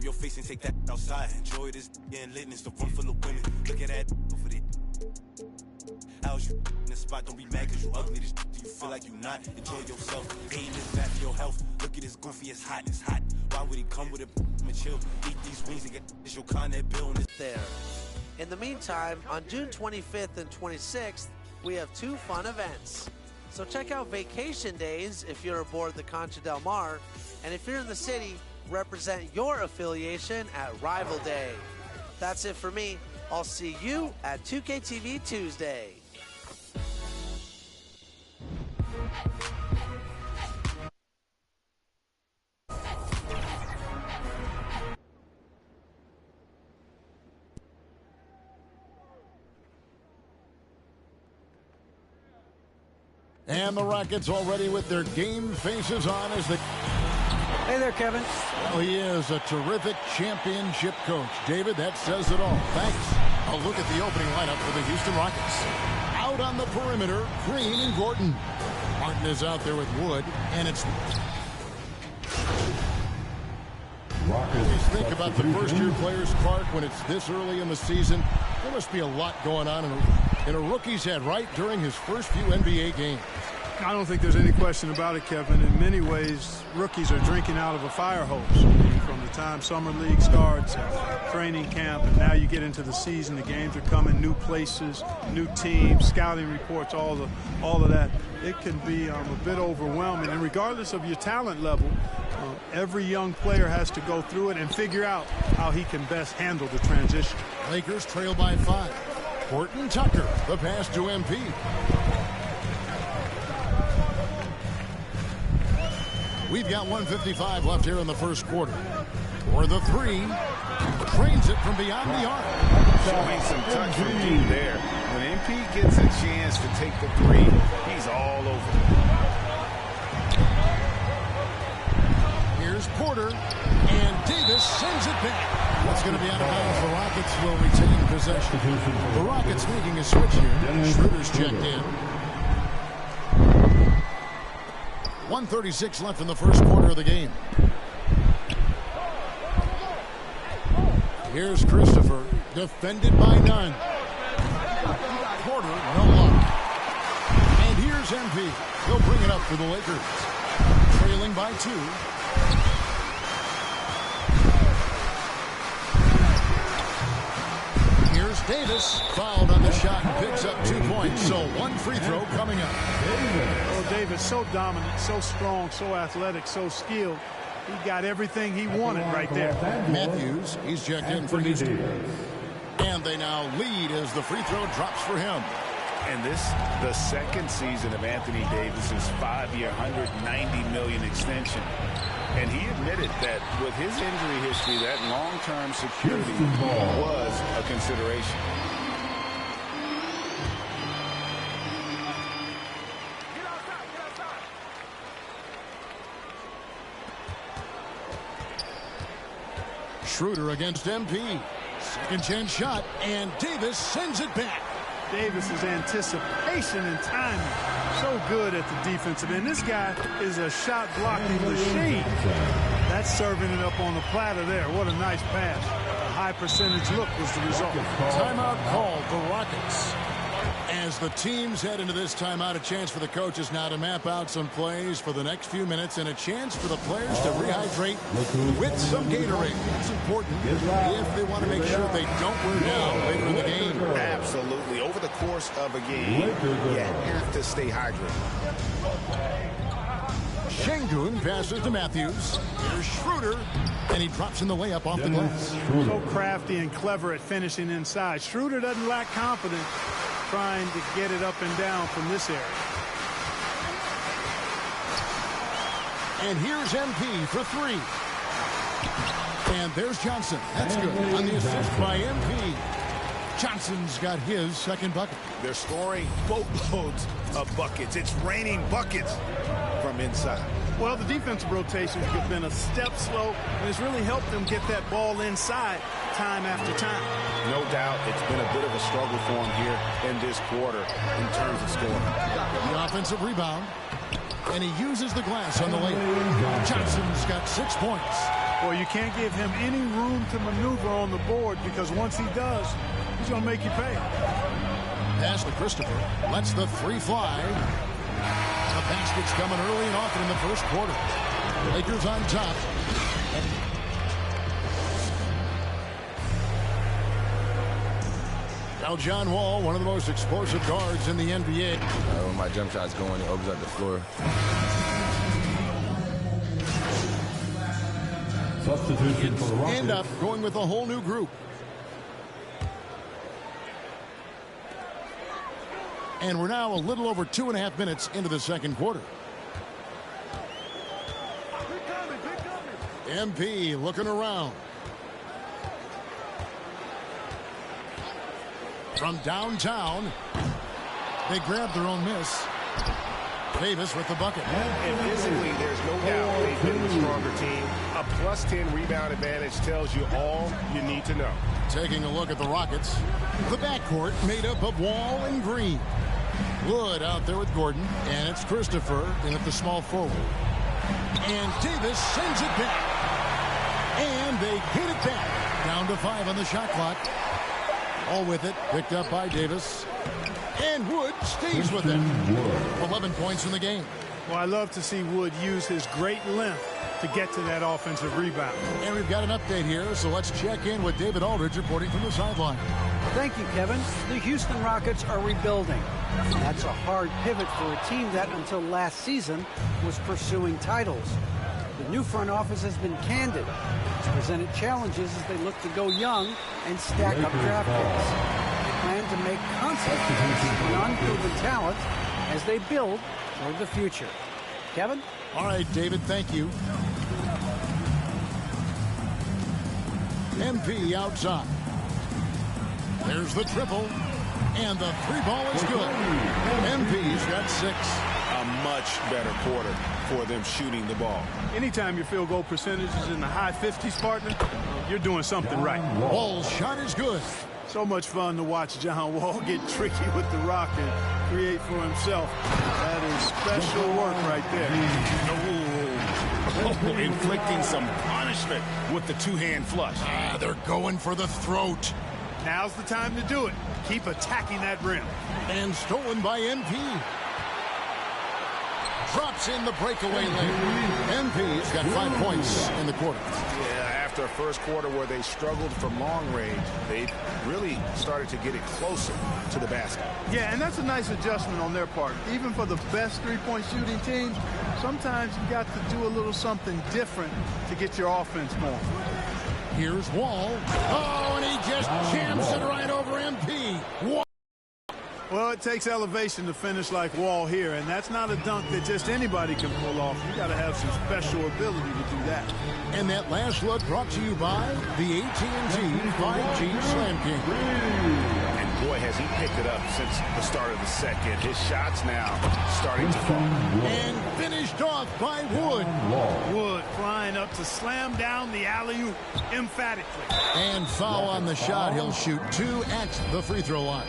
your face and take that outside. Enjoy this getting lit, it's the room full of women. Look at that over there. How's you in the spot? Don't be mad cause you ugly. This do you feel like you not? Enjoy yourself. Hating is bad for your health. Look at this goofy, it's hot, it's hot. Why would he come with a and chill? Eat these wings and get this your Connet bill and there. In the meantime, on June 25th and 26th, we have 2 fun events. So check out Vacation Days if you're aboard the Concha Del Mar, and if you're in the city, represent your affiliation at Rival Day. That's it for me. I'll see you at 2KTV Tuesday. And the Rockets already with their game faces on as the... Hey there, Kevin. Well, he is a terrific championship coach. David, that says it all. Thanks. A look at the opening lineup for the Houston Rockets. Out on the perimeter, Green and Gordon. Martin is out there with Wood, and it's... Always think about the first-year players, Clark, when it's this early in the season. There must be a lot going on in a rookie's head, right, during his first few NBA games. I don't think there's any question about it, Kevin. In many ways, rookies are drinking out of a fire hose. From the time summer league starts, training camp, and now you get into the season, the games are coming, new places, new teams, scouting reports, all of that. It can be a bit overwhelming. And regardless of your talent level, every young player has to go through it and figure out how he can best handle the transition. Lakers trail by 5. Horton Tucker, the pass to MP. We've got 1:55 left here in the first quarter. For the 3, trains it from beyond the arc. Showing some touch from deep there. When MP gets a chance to take the 3, he's all over. Here's Porter, and Davis sends it back. That's going to be out of bounds. The Rockets will retain possession. The Rockets making a switch here. Schroeder's checked in. 1:36 left in the first quarter of the game. Here's Christopher, defended by none. Porter, no luck. And here's MP. He'll bring it up for the Lakers. Trailing by 2. Here's Davis, fouled on the shot, picks up 2 points. So 1 free throw coming up. Oh, Davis, so dominant, so strong, so athletic, so skilled. He got everything he wanted right there. Matthews, he's checked in for Houston. And they now lead as the free throw drops for him. And this, the second season of Anthony Davis's 5-year, $190 million extension. And he admitted that with his injury history, that long-term security was a consideration. Schroeder against MP. Second chance shot, and Davis sends it back. Davis's anticipation and timing, so good at the defensive end. This guy is a shot blocking machine. That's serving it up on the platter there. What a nice pass. A high percentage look was the result. Timeout called the Rockets. As the teams head into this timeout, a chance for the coaches now to map out some plays for the next few minutes and a chance for the players to rehydrate with some Gatorade. That's important if they want to make sure they don't wear down later in the game. Absolutely. Over the course of a game, you have to stay hydrated. Şengün passes to Matthews. Here's Schroeder, and he drops in the layup off the glass. So crafty and clever at finishing inside. Schroeder doesn't lack confidence trying to get it up and down from this area. And here's MP for 3. And there's Johnson. That's good. On the assist by MP. Johnson's got his second bucket. They're scoring boatloads of buckets. It's raining buckets from inside. Well, the defensive rotations have been a step slow, and it's really helped them get that ball inside time after time. No doubt it's been a bit of a struggle for him here in this quarter in terms of scoring. The offensive rebound, and he uses the glass on the layup. Johnson's got 6 points. Well, you can't give him any room to maneuver on the board because once he does, he's going to make you pay. Pass to Christopher. Lets the three fly. The basket's coming early and often in the first quarter. Lakers on top. Now John Wall, one of the most explosive guards in the NBA. When my jump shot's going, it opens up the floor. Substitution for the Rockets. End up going with a whole new group. And we're now a little over 2.5 minutes into the second quarter. MP looking around. From downtown, they grab their own miss. Davis with the bucket. And physically, there's no doubt they've been the stronger team. A +10 rebound advantage tells you all you need to know. Taking a look at the Rockets. The backcourt made up of Wall and Green. Wood out there with Gordon. And it's Christopher in at the small forward. And Davis sends it back. And they get it back. Down to 5 on the shot clock. All with it. Picked up by Davis. And Wood stays with it. 11 points in the game. Well, I love to see Wood use his great length to get to that offensive rebound. And we've got an update here, so let's check in with David Aldridge reporting from the sideline. Thank you, Kevin. The Houston Rockets are rebuilding. That's a hard pivot for a team that, until last season, was pursuing titles. The new front office has been candid. It's presented challenges as they look to go young and stack up draft picks. They plan to make constant use of unproven talent as they build toward the future. Kevin? All right, David, thank you. MP outside. There's the triple. And the three ball is good. MP's got 6. A much better quarter for them shooting the ball. Anytime your field goal percentage is in the high 50s, partner, you're doing something right. Wall's shot is good. So much fun to watch John Wall get tricky with the rock and create for himself. That is special work right there. Inflicting some punishment with the two-hand flush. They're going for the throat. Now's the time to do it. Keep attacking that rim. And stolen by MP. Drops in the breakaway lane. MP's got 5 points in the quarter. Yeah, after a first quarter where they struggled from long range, they really started to get it closer to the basket. Yeah, and that's a nice adjustment on their part. Even for the best three-point shooting teams, sometimes you got to do a little something different to get your offense going. Here's Wall. Oh, and he just jams it right over MP. Wall. Well, it takes elevation to finish like Wall here, and that's not a dunk that just anybody can pull off. You got to have some special ability to do that. And that last look brought to you by the AT&T 5G Slam King. And boy, has he picked it up since the start of the second. His shots now starting to fall. And finished off by Wood. Wood flying up to slam down the alley-oop emphatically. And foul on the shot. He'll shoot 2 at the free throw line.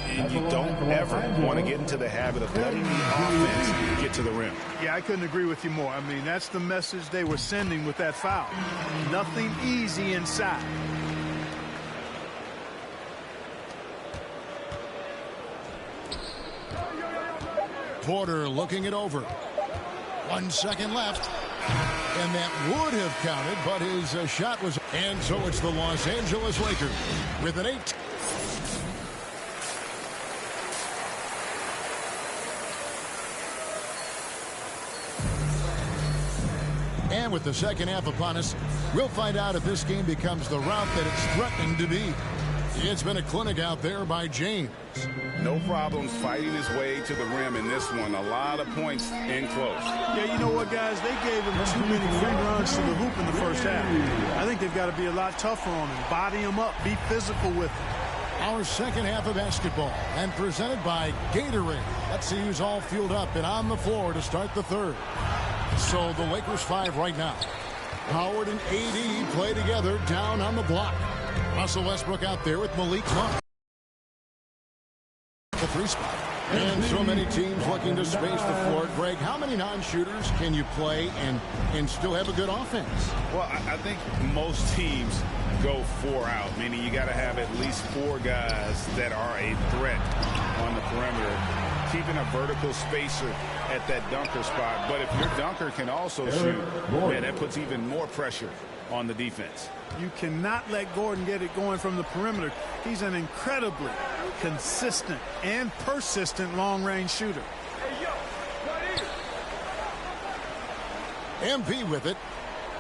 And you don't ever want to get into the habit of letting the offense get to the rim. Yeah, I couldn't agree with you more. I mean, that's the message they were sending with that foul. Nothing easy inside. Porter looking it over. 1 second left. And that would have counted, but his shot was... And so it's the Los Angeles Lakers with an 8. And with the second half upon us, we'll find out if this game becomes the route that it's threatening to be. It's been a clinic out there by James. No problems fighting his way to the rim in this one. A lot of points in close. Yeah, you know what, guys? They gave him too many free runs to the hoop in the first half. I think they've got to be a lot tougher on him. Body him up. Be physical with him. Our second half of basketball, and presented by Gatorade. Let's see who's all fueled up and on the floor to start the third. So the Lakers 5 right now. Howard and AD play together down on the block. Russell Westbrook out there with Malik Monk. The 3 spot. And so many teams looking to space the floor. Greg, how many non-shooters can you play and still have a good offense? Well, I think most teams go 4 out, meaning you got to have at least 4 guys that are a threat on the perimeter, keeping a vertical spacer at that dunker spot. But if your dunker can also shoot, man, that puts even more pressure on the defense. You cannot let Gordon get it going from the perimeter. He's an incredibly consistent and persistent long-range shooter. MP with it.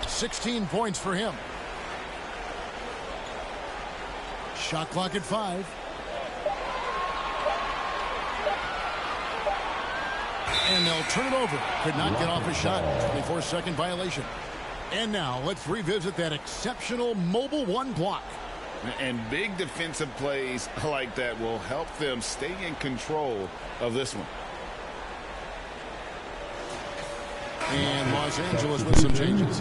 16 points for him. Shot clock at 5. And they'll turn it over. Could not get off a shot. 24-second violation. And now let's revisit that exceptional mobile 1 block. And big defensive plays like that will help them stay in control of this one. And Los Angeles with some changes.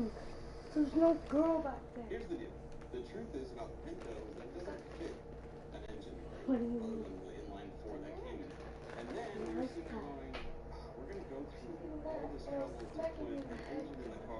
pink. There's no girl back there. Here's the deal. The truth is about the Pinto is that it doesn't fit an engine. What do you mean? Other than the inline 4 that came in. And then you're sitting there going, we're going to go through all this trouble to put an engine in the car.